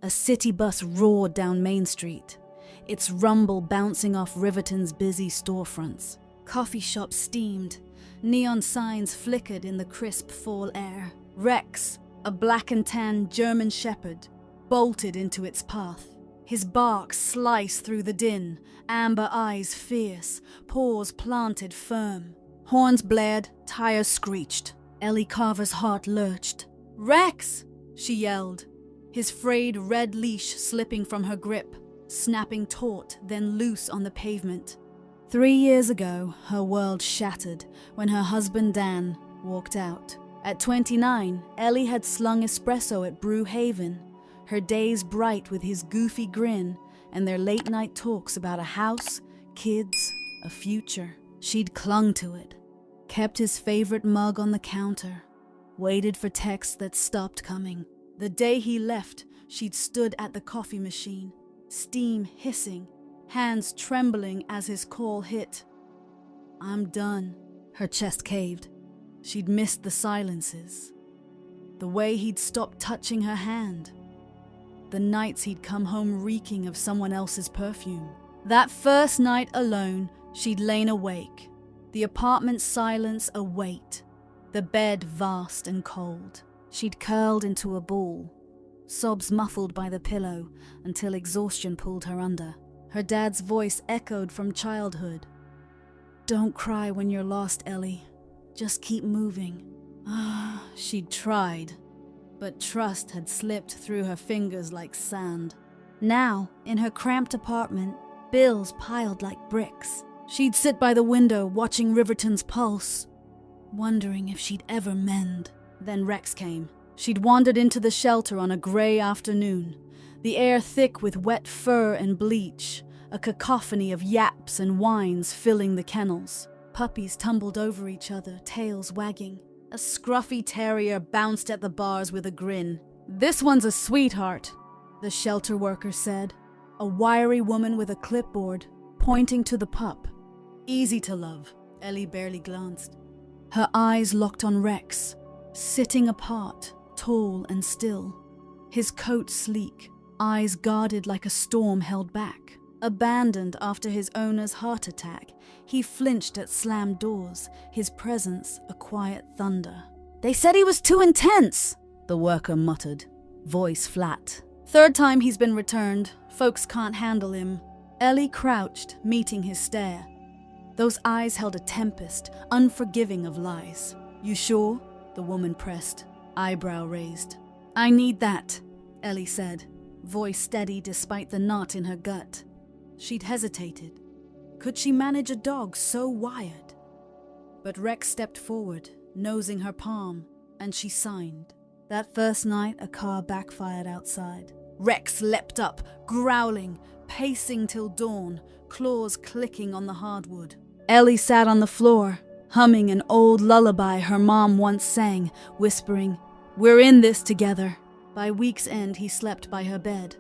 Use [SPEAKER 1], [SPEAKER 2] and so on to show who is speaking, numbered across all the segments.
[SPEAKER 1] A city bus roared down Main Street, its rumble bouncing off Riverton's busy storefronts. Coffee shops steamed, neon signs flickered in the crisp fall air. Rex, a black and tan German shepherd, bolted into its path. His bark sliced through the din, amber eyes fierce, paws planted firm. Horns blared, tires screeched. Ellie Carver's heart lurched. "Rex!" she yelled, his frayed red leash slipping from her grip, snapping taut, then loose on the pavement. 3 years ago, her world shattered when her husband Dan walked out. At 29, Ellie had slung espresso at Brew Haven, her days bright with his goofy grin and their late-night talks about a house, kids, a future. She'd clung to it, kept his favorite mug on the counter, waited for texts that stopped coming. The day he left, she'd stood at the coffee machine, steam hissing, hands trembling as his call hit. "I'm done." Her chest caved. She'd missed the silences, the way he'd stopped touching her hand, the nights he'd come home reeking of someone else's perfume. That first night alone, she'd lain awake, the apartment's silence a weight, the bed vast and cold. She'd curled into a ball, sobs muffled by the pillow until exhaustion pulled her under. Her dad's voice echoed from childhood. "Don't cry when you're lost, Ellie. Just keep moving." She'd tried, but trust had slipped through her fingers like sand. Now, in her cramped apartment, bills piled like bricks. She'd sit by the window watching Riverton's pulse, wondering if she'd ever mend. Then Rex came. She'd wandered into the shelter on a grey afternoon, the air thick with wet fur and bleach, a cacophony of yaps and whines filling the kennels. Puppies tumbled over each other, tails wagging. A scruffy terrier bounced at the bars with a grin. "This one's a sweetheart," the shelter worker said, a wiry woman with a clipboard, pointing to the pup. "Easy to love." Ellie barely glanced. Her eyes locked on Rex, sitting apart, tall and still. His coat sleek, eyes guarded like a storm held back. Abandoned after his owner's heart attack, he flinched at slammed doors, his presence a quiet thunder. "They said he was too intense," the worker muttered, voice flat. "Third time he's been returned. Folks can't handle him." Ellie crouched, meeting his stare. Those eyes held a tempest, unforgiving of lies. "You sure?" the woman pressed, eyebrow raised. "I need that," Ellie said, voice steady despite the knot in her gut. She'd hesitated. Could she manage a dog so wired? But Rex stepped forward, nosing her palm, and she signed. That first night, a car backfired outside. Rex leapt up, growling, pacing till dawn, claws clicking on the hardwood. Ellie sat on the floor, humming an old lullaby her mom once sang, whispering, "We're in this together." By week's end, he slept by her bed,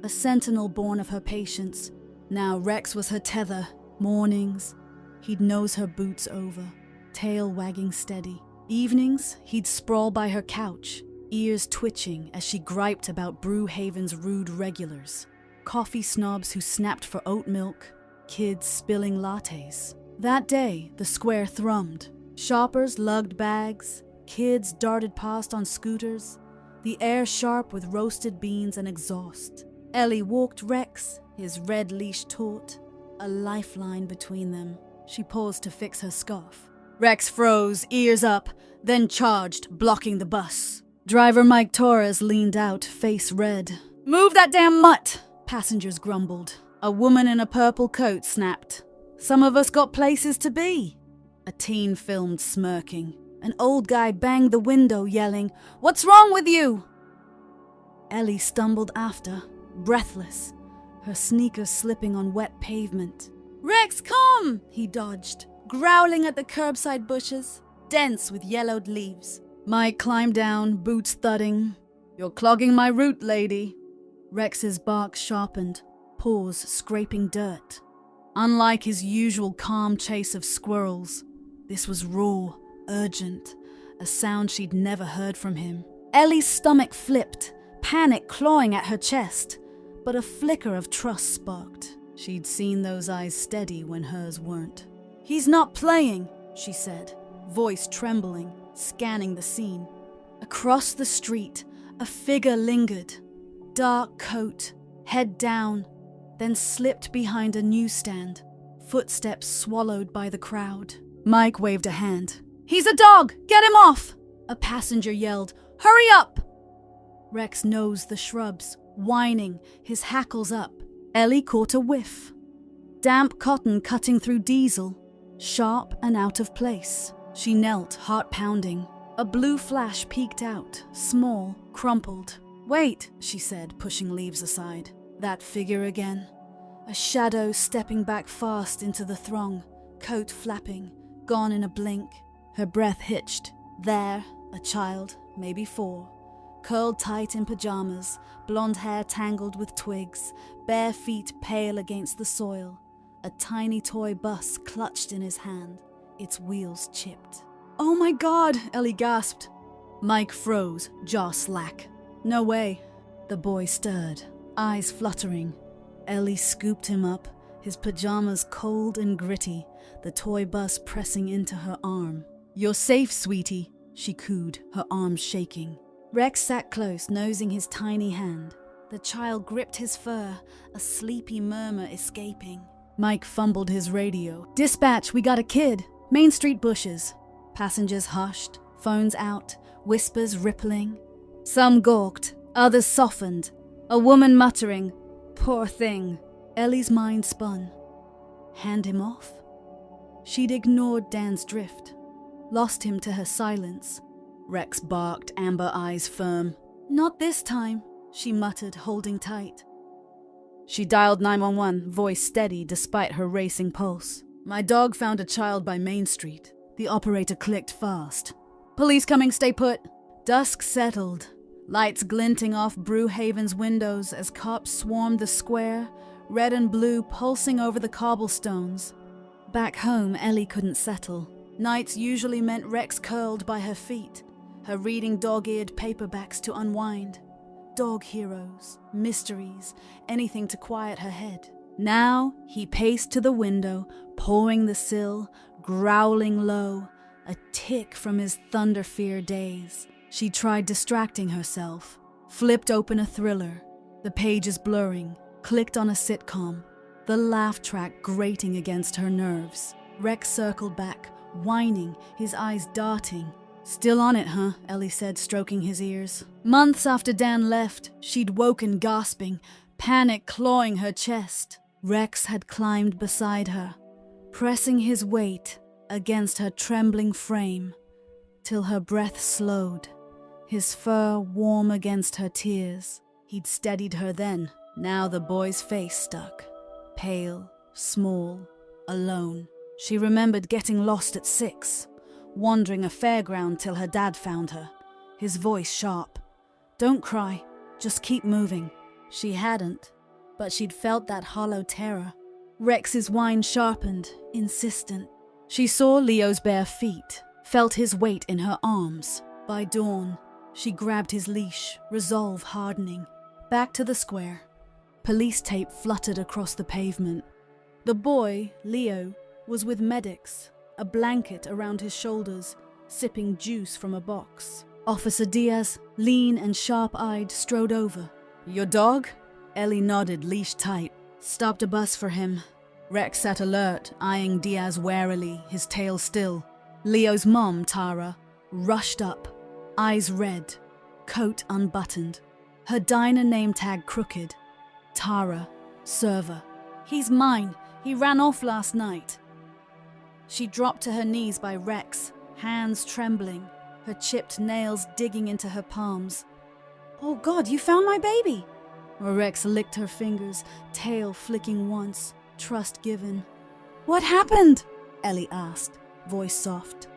[SPEAKER 1] a sentinel born of her patience. Now Rex was her tether. Mornings, he'd nose her boots over, tail wagging steady. Evenings, he'd sprawl by her couch, ears twitching as she griped about Brew Haven's rude regulars. Coffee snobs who snapped for oat milk, kids spilling lattes. That day, the square thrummed. Shoppers lugged bags, kids darted past on scooters, the air sharp with roasted beans and exhaust. Ellie walked Rex, his red leash taut, a lifeline between them. She paused to fix her scarf. Rex froze, ears up, then charged, blocking the bus. Driver Mike Torres leaned out, face red. "Move that damn mutt!" Passengers grumbled. A woman in a purple coat snapped. "Some of us got places to be." A teen filmed smirking. An old guy banged the window, yelling, "What's wrong with you?" Ellie stumbled after, breathless, her sneakers slipping on wet pavement. "Rex, come!" he dodged, growling at the curbside bushes, dense with yellowed leaves. Mike climbed down, boots thudding. "You're clogging my route, lady." Rex's bark sharpened, paws scraping dirt. Unlike his usual calm chase of squirrels, this was raw, urgent, a sound she'd never heard from him. Ellie's stomach flipped, panic clawing at her chest, but a flicker of trust sparked. She'd seen those eyes steady when hers weren't. "He's not playing," she said, voice trembling, scanning the scene. Across the street, a figure lingered. Dark coat, head down, then slipped behind a newsstand, footsteps swallowed by the crowd. Mike waved a hand. "He's a dog! Get him off!" A passenger yelled, "Hurry up!" Rex nosed the shrubs, whining, his hackles up. Ellie caught a whiff. Damp cotton cutting through diesel, sharp and out of place. She knelt, heart pounding. A blue flash peeked out, small, crumpled. "Wait," she said, pushing leaves aside. That figure again. A shadow stepping back fast into the throng, coat flapping, gone in a blink. Her breath hitched. There, a child, maybe 4, curled tight in pajamas, blonde hair tangled with twigs, bare feet pale against the soil. A tiny toy bus clutched in his hand, its wheels chipped. "Oh my God," Ellie gasped. Mike froze, jaw slack. "No way." The boy stirred, eyes fluttering. Ellie scooped him up, his pajamas cold and gritty, the toy bus pressing into her arm. "You're safe, sweetie," she cooed, her arms shaking. Rex sat close, nosing his tiny hand. The child gripped his fur, a sleepy murmur escaping. Mike fumbled his radio. "Dispatch, we got a kid. Main Street bushes." Passengers hushed, phones out, whispers rippling. Some gawked, others softened. A woman muttering, "Poor thing." Ellie's mind spun. Hand him off? She'd ignored Dan's drift, lost him to her silence. Rex barked, amber eyes firm. "Not this time," she muttered, holding tight. She dialed 911, voice steady despite her racing pulse. "My dog found a child by Main Street." The operator clicked fast. "Police coming, stay put." Dusk settled, lights glinting off Brewhaven's windows as cops swarmed the square, red and blue pulsing over the cobblestones. Back home, Ellie couldn't settle. Nights usually meant Rex curled by her feet, her reading dog-eared paperbacks to unwind. Dog heroes, mysteries, anything to quiet her head. Now he paced to the window, pawing the sill, growling low, a tick from his thunder-fear days. She tried distracting herself, flipped open a thriller, the pages blurring, clicked on a sitcom, the laugh track grating against her nerves. Rex circled back, whining, his eyes darting. "Still on it, huh?" Ellie said, stroking his ears. Months after Dan left, she'd woken gasping, panic clawing her chest. Rex had climbed beside her, pressing his weight against her trembling frame, till her breath slowed, his fur warm against her tears. He'd steadied her then. Now the boy's face stuck, pale, small, alone. She remembered getting lost at 6, wandering a fairground till her dad found her, his voice sharp. "Don't cry, just keep moving." She hadn't, but she'd felt that hollow terror. Rex's whine sharpened, insistent. She saw Leo's bare feet, felt his weight in her arms. By dawn, she grabbed his leash, resolve hardening. Back to the square. Police tape fluttered across the pavement. The boy, Leo, was with medics, a blanket around his shoulders, sipping juice from a box. Officer Diaz, lean and sharp-eyed, strode over. "Your dog?" Ellie nodded, leash tight. Stopped a bus for him. Rex sat alert, eyeing Diaz warily, his tail still. Leo's mom, Tara, rushed up, eyes red, coat unbuttoned, her diner name tag crooked. Tara, server. "He's mine. He ran off last night." She dropped to her knees by Rex, hands trembling, her chipped nails digging into her palms. "Oh God, you found my baby!" Rex licked her fingers, tail flicking once, trust given. "What happened?" Ellie asked, voice soft.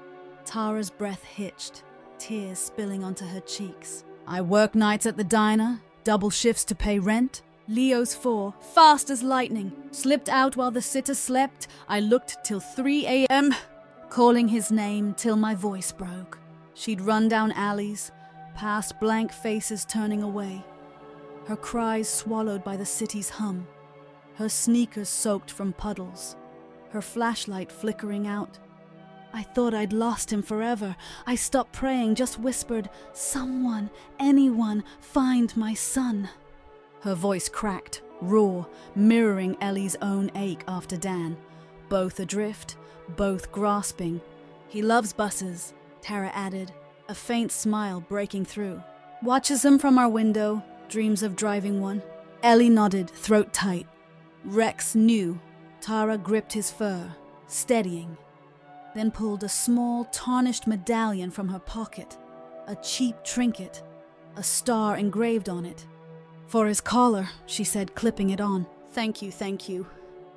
[SPEAKER 1] Tara's breath hitched, tears spilling onto her cheeks. "I work nights at the diner, double shifts to pay rent. Leo's 4, fast as lightning, slipped out while the sitter slept. I looked till 3 a.m., calling his name till my voice broke." She'd run down alleys, past blank faces turning away, her cries swallowed by the city's hum, her sneakers soaked from puddles, her flashlight flickering out. I thought I'd lost him forever. I stopped praying, just whispered, "Someone, anyone, find my son." Her voice cracked, raw, mirroring Ellie's own ache after Dan. Both adrift, both grasping. "He loves buses," Tara added, a faint smile breaking through. "Watches them from our window, dreams of driving one." Ellie nodded, throat tight. Rex knew. Tara gripped his fur, steadying, then pulled a small, tarnished medallion from her pocket, a cheap trinket, a star engraved on it. "For his collar," she said, clipping it on. Thank you."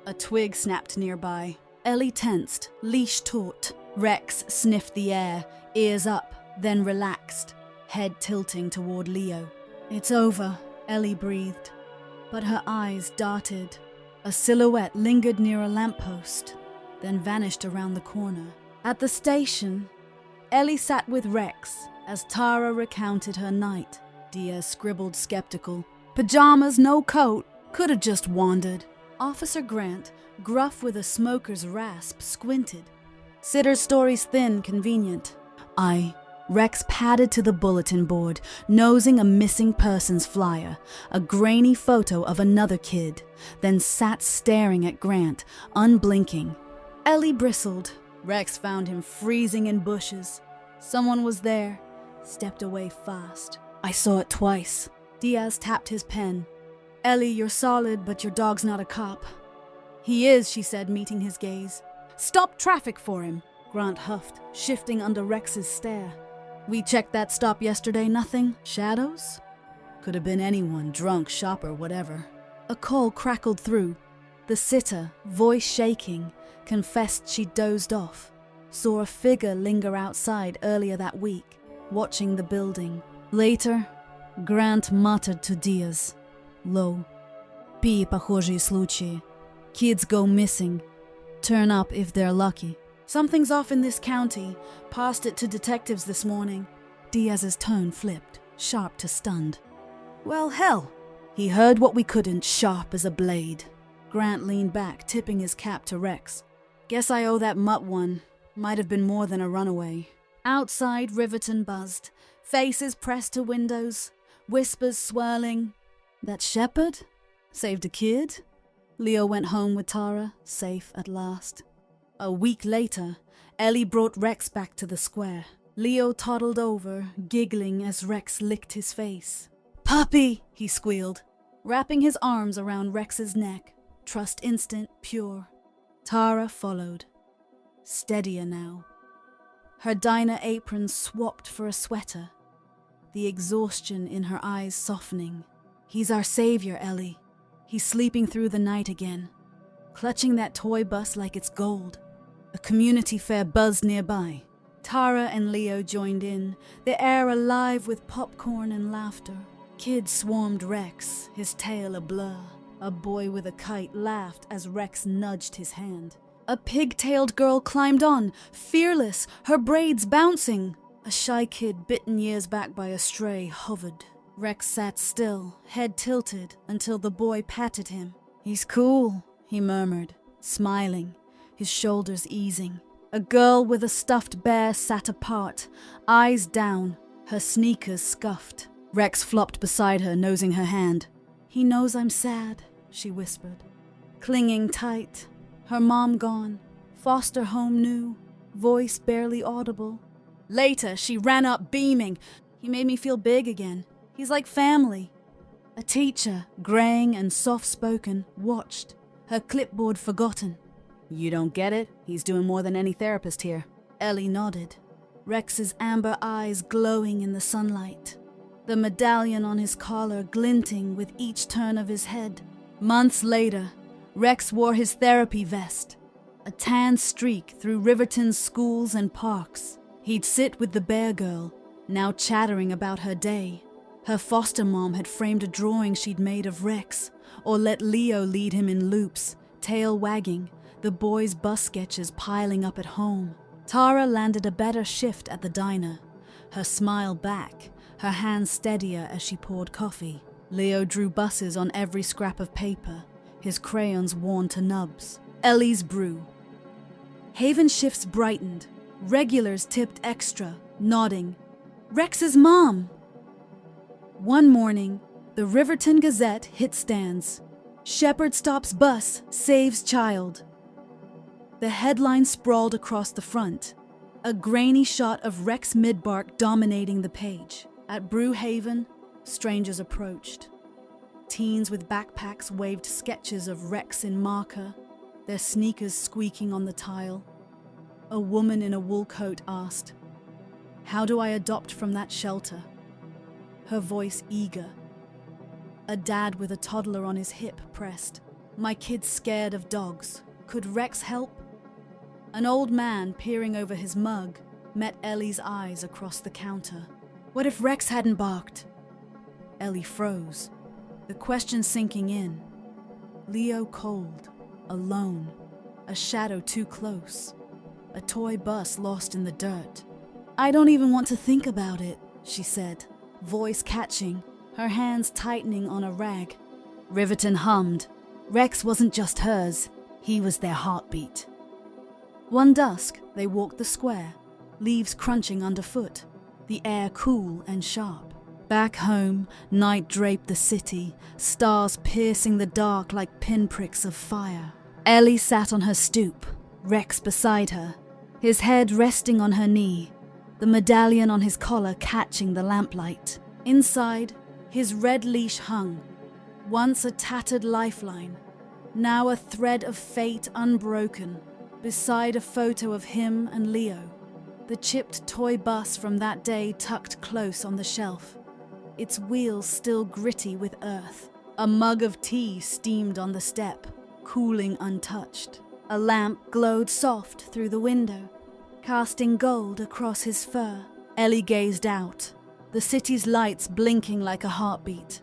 [SPEAKER 1] A twig snapped nearby. Ellie tensed, leash taut. Rex sniffed the air, ears up, then relaxed, head tilting toward Leo. "It's over," Ellie breathed, but her eyes darted. A silhouette lingered near a lamppost, then vanished around the corner. At the station, Ellie sat with Rex as Tara recounted her night. Diaz scribbled skeptical. "Pajamas, no coat. Could have just wandered." Officer Grant, gruff with a smoker's rasp, squinted. "Sitter's story's thin, convenient." Rex padded to the bulletin board, nosing a missing persons flyer, a grainy photo of another kid, then sat staring at Grant, unblinking. Ellie bristled. Rex found him freezing in bushes. Someone was there, stepped away fast. "I saw it twice." Diaz tapped his pen. "Ellie, you're solid, but your dog's not a cop." "He is," she said, meeting his gaze. "Stop traffic for him," Grant huffed, shifting under Rex's stare. "We checked that stop yesterday, nothing? Shadows?" "Could have been anyone, drunk, shopper, whatever." A call crackled through. The sitter, voice shaking, confessed she dozed off. Saw a figure linger outside earlier that week, watching the building. Later, Grant muttered to Diaz, low, "Пи похожие случаи. Kids go missing. Turn up if they're lucky." "Something's off in this county. Passed it to detectives this morning." Diaz's tone flipped, sharp to stunned. "Well, hell." "He heard what we couldn't, sharp as a blade." Grant leaned back, tipping his cap to Rex. "Guess I owe that mutt one. Might have been more than a runaway." Outside, Riverton buzzed. Faces pressed to windows. Whispers swirling. "That shepherd? Saved a kid?" Leo went home with Tara, safe at last. A week later, Ellie brought Rex back to the square. Leo toddled over, giggling as Rex licked his face. "Puppy!" he squealed, wrapping his arms around Rex's neck. Trust instant, pure. Tara followed. Steadier now. Her diner apron swapped for a sweater, the exhaustion in her eyes softening. "He's our savior, Ellie. He's sleeping through the night again, clutching that toy bus like it's gold." A community fair buzzed nearby. Tara and Leo joined in, the air alive with popcorn and laughter. Kids swarmed Rex, his tail a blur. A boy with a kite laughed as Rex nudged his hand. A pig-tailed girl climbed on, fearless, her braids bouncing. A shy kid bitten years back by a stray hovered. Rex sat still, head tilted, until the boy patted him. "He's cool," he murmured, smiling, his shoulders easing. A girl with a stuffed bear sat apart, eyes down, her sneakers scuffed. Rex flopped beside her, nosing her hand. "He knows I'm sad," she whispered, clinging tight. Her mom gone, foster home new, voice barely audible. Later, she ran up beaming. "He made me feel big again. He's like family." A teacher, graying and soft-spoken, watched, her clipboard forgotten. "You don't get it? He's doing more than any therapist here." Ellie nodded, Rex's amber eyes glowing in the sunlight, the medallion on his collar glinting with each turn of his head. Months later, Rex wore his therapy vest, a tan streak through Riverton's schools and parks. He'd sit with the bear girl, now chattering about her day. Her foster mom had framed a drawing she'd made of Rex, or let Leo lead him in loops, tail wagging, the boys' bus sketches piling up at home. Tara landed a better shift at the diner, her smile back, her hands steadier as she poured coffee. Leo drew buses on every scrap of paper, his crayons worn to nubs. Ellie's brew. Haven shifts brightened. Regulars tipped extra, nodding. Rex's mom! One morning, the Riverton Gazette hit stands. Shepherd stops bus, saves child. The headline sprawled across the front, a grainy shot of Rex Midbark dominating the page. At Brewhaven, strangers approached. Teens with backpacks waved sketches of Rex in marker, their sneakers squeaking on the tile. A woman in a wool coat asked, "How do I adopt from that shelter?" Her voice eager. A dad with a toddler on his hip pressed, "My kid's scared of dogs. Could Rex help?" An old man peering over his mug met Ellie's eyes across the counter. What if Rex hadn't barked? Ellie froze, the question sinking in. Leo cold, alone, a shadow too close, a toy bus lost in the dirt. "I don't even want to think about it," she said, voice catching, her hands tightening on a rag. Riverton hummed. Rex wasn't just hers, he was their heartbeat. One dusk, they walked the square, leaves crunching underfoot, the air cool and sharp. Back home, night draped the city, stars piercing the dark like pinpricks of fire. Ellie sat on her stoop, Rex beside her, his head resting on her knee, the medallion on his collar catching the lamplight. Inside, his red leash hung, once a tattered lifeline, now a thread of fate unbroken, beside a photo of him and Leo, the chipped toy bus from that day tucked close on the shelf, its wheels still gritty with earth. A mug of tea steamed on the step, cooling untouched. A lamp glowed soft through the window, casting gold across his fur. Ellie gazed out, the city's lights blinking like a heartbeat.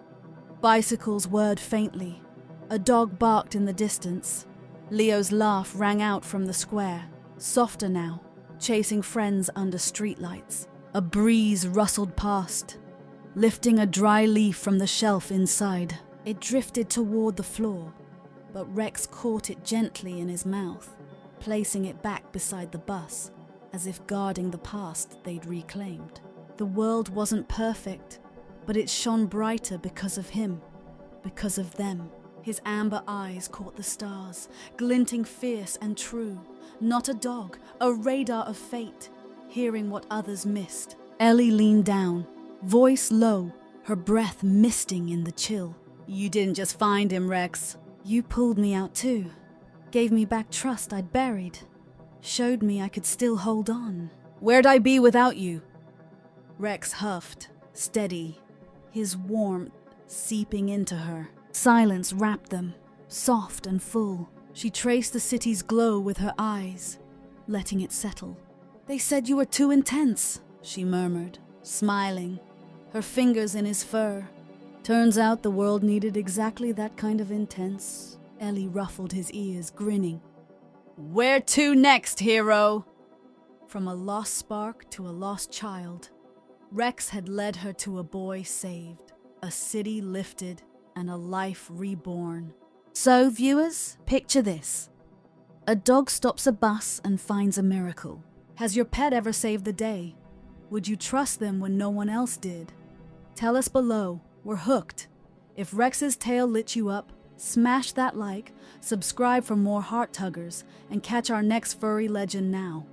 [SPEAKER 1] Bicycles whirred faintly. A dog barked in the distance. Leo's laugh rang out from the square, softer now, chasing friends under streetlights. A breeze rustled past, lifting a dry leaf from the shelf inside. It drifted toward the floor, but Rex caught it gently in his mouth, placing it back beside the bus, as if guarding the past they'd reclaimed. The world wasn't perfect, but it shone brighter because of him, because of them. His amber eyes caught the stars, glinting fierce and true. Not a dog, a radar of fate, hearing what others missed. Ellie leaned down, voice low, her breath misting in the chill. "You didn't just find him, Rex. You pulled me out too. Gave me back trust I'd buried. Showed me I could still hold on. Where'd I be without you?" Rex huffed, steady, his warmth seeping into her. Silence wrapped them, soft and full. She traced the city's glow with her eyes, letting it settle. "They said you were too intense," she murmured, smiling, her fingers in his fur. "Turns out the world needed exactly that kind of intense." Ellie ruffled his ears, grinning. "Where to next, hero?" From a lost spark to a lost child, Rex had led her to a boy saved, a city lifted, and a life reborn. So, viewers, picture this. A dog stops a bus and finds a miracle. Has your pet ever saved the day? Would you trust them when no one else did? Tell us below. We're hooked. If Rex's tale lit you up, smash that like, subscribe for more heart tuggers, and catch our next furry legend now.